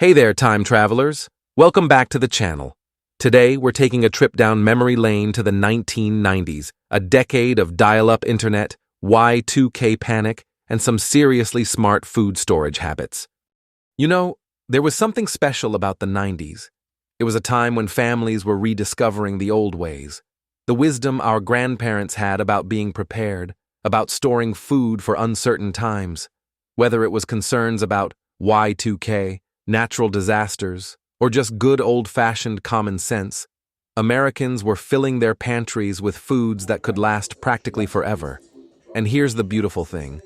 Hey there, time travelers. Welcome back to the channel. Today, we're taking a trip down memory lane to the 1990s, a decade of dial-up internet, Y2K panic, and some seriously smart food storage habits. You know, there was something special about the 90s. It was a time when families were rediscovering the old ways, the wisdom our grandparents had about being prepared, about storing food for uncertain times, whether it was concerns about Y2K, natural disasters, or just good old-fashioned common sense. Americans were filling their pantries with foods that could last practically forever. And here's the beautiful thing.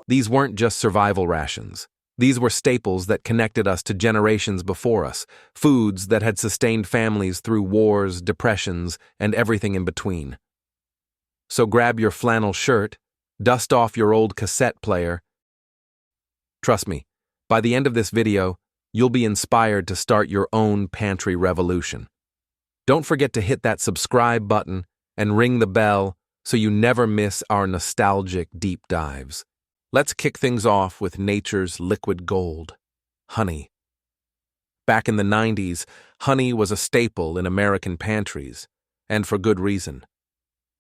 These weren't just survival rations. These were staples that connected us to generations before us, foods that had sustained families through wars, depressions, and everything in between. So grab your flannel shirt, dust off your old cassette player. Trust me, by the end of this video, you'll be inspired to start your own pantry revolution. Don't forget to hit that subscribe button and ring the bell so you never miss our nostalgic deep dives. Let's kick things off with nature's liquid gold, honey. Back in the 90s, honey was a staple in American pantries, and for good reason.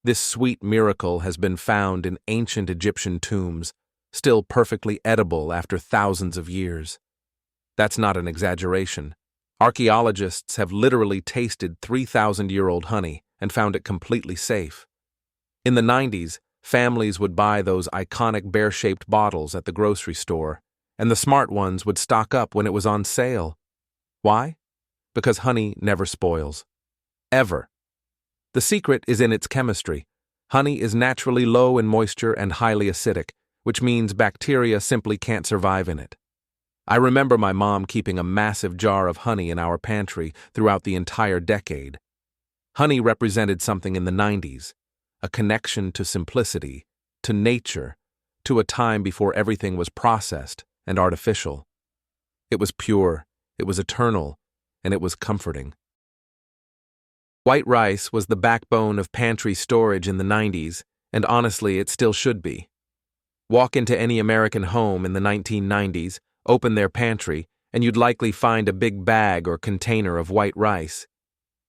This sweet miracle has been found in ancient Egyptian tombs, still perfectly edible after thousands of years. That's not an exaggeration. Archaeologists have literally tasted 3,000-year-old honey and found it completely safe. In the 90s, families would buy those iconic bear-shaped bottles at the grocery store, and the smart ones would stock up when it was on sale. Why? Because honey never spoils. Ever. The secret is in its chemistry. Honey is naturally low in moisture and highly acidic, which means bacteria simply can't survive in it. I remember my mom keeping a massive jar of honey in our pantry throughout the entire decade. Honey represented something in the 90s, a connection to simplicity, to nature, to a time before everything was processed and artificial. It was pure, it was eternal, and it was comforting. White rice was the backbone of pantry storage in the 90s, and honestly, it still should be. Walk into any American home in the 1990s, open their pantry, and you'd likely find a big bag or container of white rice.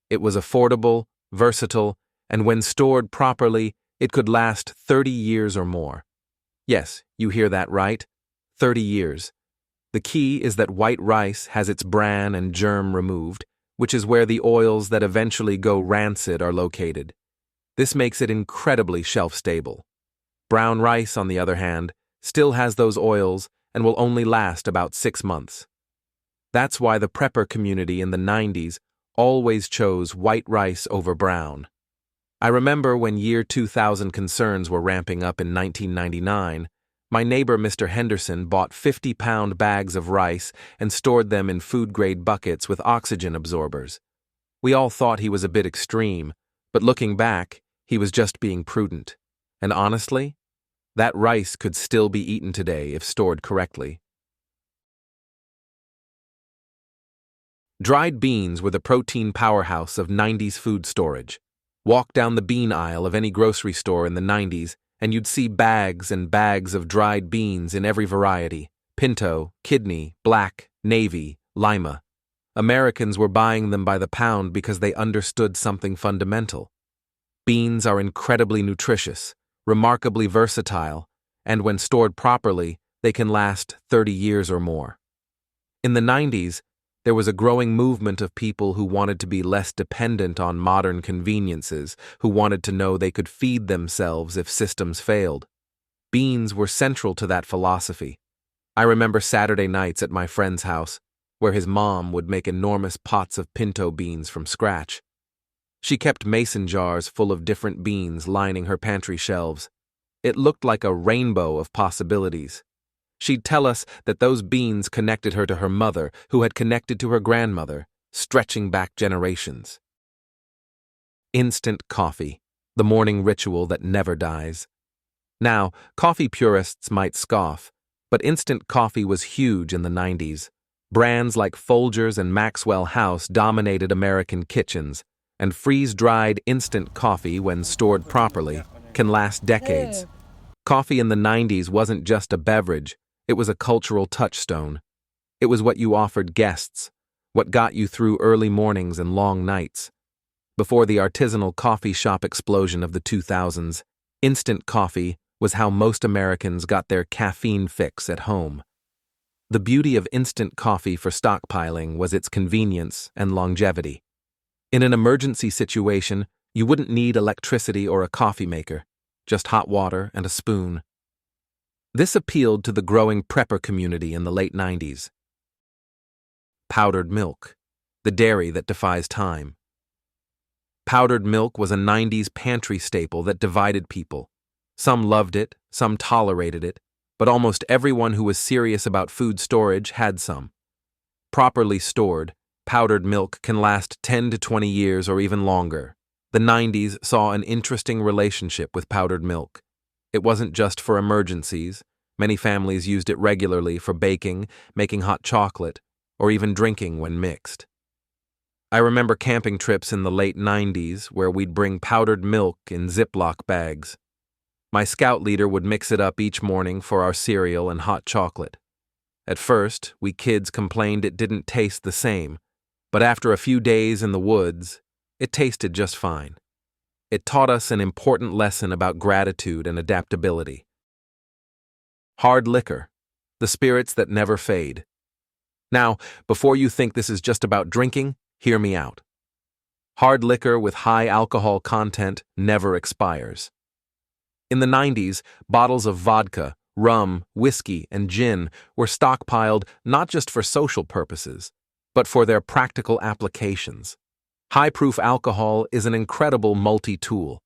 It was affordable, versatile, and when stored properly, it could last 30 years or more. Yes, you hear that right, 30 years. The key is that white rice has its bran and germ removed, which is where the oils that eventually go rancid are located. This makes it incredibly shelf-stable. Brown rice, on the other hand, still has those oils and will only last about 6 months. That's why the prepper community in the 90s always chose white rice over brown. I remember when year 2000 concerns were ramping up in 1999, my neighbor Mr. Henderson bought 50-pound bags of rice and stored them in food-grade buckets with oxygen absorbers. We all thought he was a bit extreme, but looking back, he was just being prudent. And honestly, that rice could still be eaten today if stored correctly. Dried beans were the protein powerhouse of 90s food storage. Walk down the bean aisle of any grocery store in the 90s, and you'd see bags and bags of dried beans in every variety: pinto, kidney, black, navy, lima. Americans were buying them by the pound because they understood something fundamental. Beans are incredibly nutritious, remarkably versatile, and when stored properly, they can last 30 years or more. In the 90s, there was a growing movement of people who wanted to be less dependent on modern conveniences, who wanted to know they could feed themselves if systems failed. Beans were central to that philosophy. I remember Saturday nights at my friend's house, where his mom would make enormous pots of pinto beans from scratch. She kept mason jars full of different beans lining her pantry shelves. It looked like a rainbow of possibilities. She'd tell us that those beans connected her to her mother, who had connected to her grandmother, stretching back generations. Instant coffee, the morning ritual that never dies. Now, coffee purists might scoff, but instant coffee was huge in the 90s. Brands like Folgers and Maxwell House dominated American kitchens, and freeze-dried instant coffee, when stored properly, can last decades. Coffee in the 90s wasn't just a beverage, it was a cultural touchstone. It was what you offered guests, what got you through early mornings and long nights. Before the artisanal coffee shop explosion of the 2000s, instant coffee was how most Americans got their caffeine fix at home. The beauty of instant coffee for stockpiling was its convenience and longevity. In an emergency situation, you wouldn't need electricity or a coffee maker, just hot water and a spoon. This appealed to the growing prepper community in the late 90s. Powdered milk, the dairy that defies time. Powdered milk was a 90s pantry staple that divided people. Some loved it, some tolerated it, but almost everyone who was serious about food storage had some. Properly stored, powdered milk can last 10 to 20 years or even longer. The 90s saw an interesting relationship with powdered milk. It wasn't just for emergencies. Many families used it regularly for baking, making hot chocolate, or even drinking when mixed. I remember camping trips in the late 90s where we'd bring powdered milk in Ziploc bags. My scout leader would mix it up each morning for our cereal and hot chocolate. At first, we kids complained it didn't taste the same, but after a few days in the woods, it tasted just fine. It taught us an important lesson about gratitude and adaptability. Hard liquor, the spirits that never fade. Now, before you think this is just about drinking, hear me out. Hard liquor with high alcohol content never expires. In the 90s, bottles of vodka, rum, whiskey, and gin were stockpiled not just for social purposes, but for their practical applications. High-proof alcohol is an incredible multi-tool.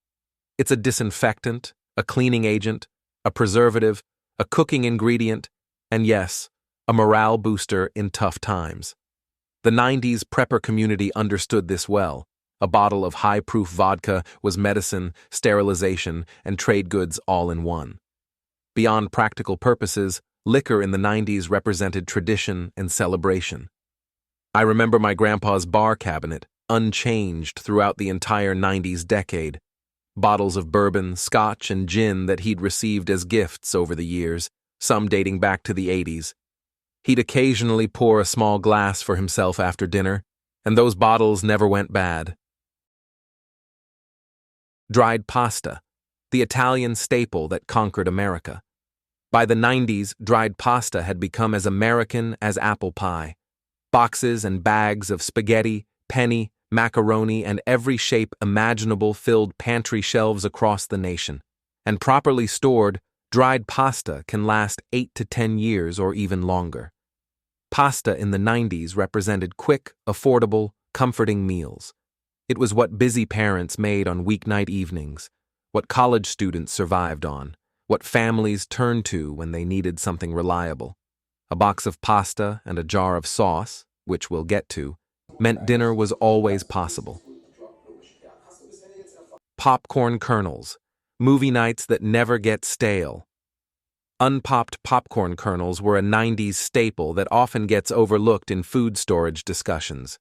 It's a disinfectant, a cleaning agent, a preservative, a cooking ingredient, and yes, a morale booster in tough times. The 90s prepper community understood this well. A bottle of high-proof vodka was medicine, sterilization, and trade goods all in one. Beyond practical purposes, liquor in the 90s represented tradition and celebration. I remember my grandpa's bar cabinet, unchanged throughout the entire 90s decade. Bottles of bourbon, scotch, and gin that he'd received as gifts over the years, some dating back to the 80s. He'd occasionally pour a small glass for himself after dinner, and those bottles never went bad. Dried pasta, the Italian staple that conquered America. By the 90s, dried pasta had become as American as apple pie. Boxes and bags of spaghetti, penne, macaroni, and every shape imaginable filled pantry shelves across the nation. And properly stored, dried pasta can last 8 to 10 years or even longer. Pasta in the 90s represented quick, affordable, comforting meals. It was what busy parents made on weeknight evenings, what college students survived on, what families turned to when they needed something reliable. A box of pasta and a jar of sauce, which we'll get to, meant dinner was always possible. Popcorn kernels, movie nights that never get stale. Unpopped popcorn kernels were a 90s staple that often gets overlooked in food storage discussions.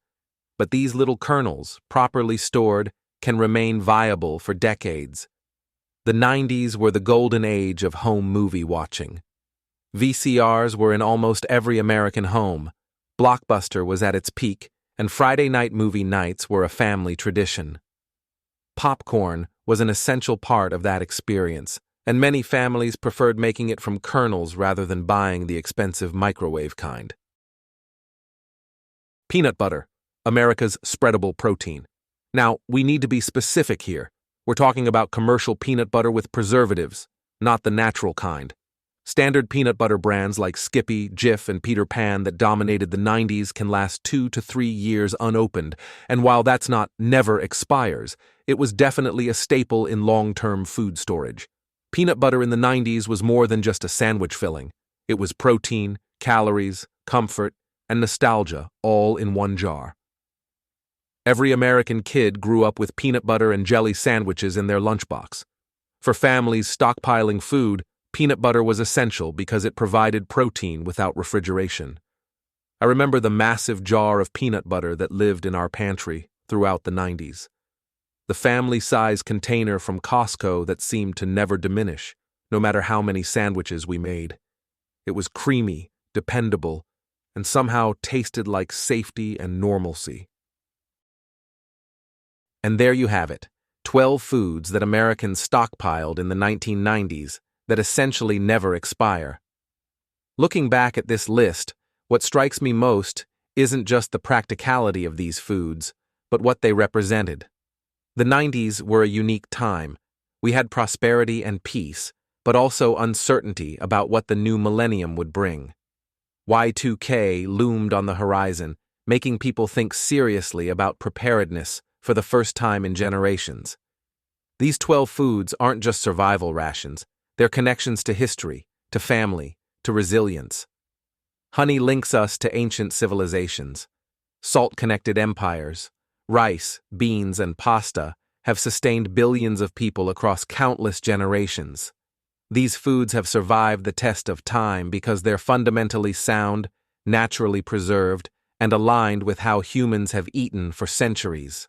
But these little kernels, properly stored, can remain viable for decades. The 90s were the golden age of home movie watching. VCRs were in almost every American home. Blockbuster was at its peak, and Friday night movie nights were a family tradition. Popcorn was an essential part of that experience, and many families preferred making it from kernels rather than buying the expensive microwave kind. Peanut butter, America's spreadable protein. Now, we need to be specific here. We're talking about commercial peanut butter with preservatives, not the natural kind. Standard peanut butter brands like Skippy, Jif, and Peter Pan that dominated the 90s can last 2 to 3 years unopened, and while that's not never expires, it was definitely a staple in long-term food storage. Peanut butter in the 90s was more than just a sandwich filling. It was protein, calories, comfort, and nostalgia all in one jar. Every American kid grew up with peanut butter and jelly sandwiches in their lunchbox. For families stockpiling food, peanut butter was essential because it provided protein without refrigeration. I remember the massive jar of peanut butter that lived in our pantry throughout the 90s. The family-size container from Costco that seemed to never diminish, no matter how many sandwiches we made. It was creamy, dependable, and somehow tasted like safety and normalcy. And there you have it, 12 foods that Americans stockpiled in the 1990s that essentially never expire. Looking back at this list, what strikes me most isn't just the practicality of these foods, but what they represented. The 90s were a unique time. We had prosperity and peace, but also uncertainty about what the new millennium would bring. Y2K loomed on the horizon, making people think seriously about preparedness for the first time in generations. These 12 foods aren't just survival rations, they're connections to history, to family, to resilience. Honey links us to ancient civilizations. Salt-connected empires, rice, beans, and pasta have sustained billions of people across countless generations. These foods have survived the test of time because they're fundamentally sound, naturally preserved, and aligned with how humans have eaten for centuries.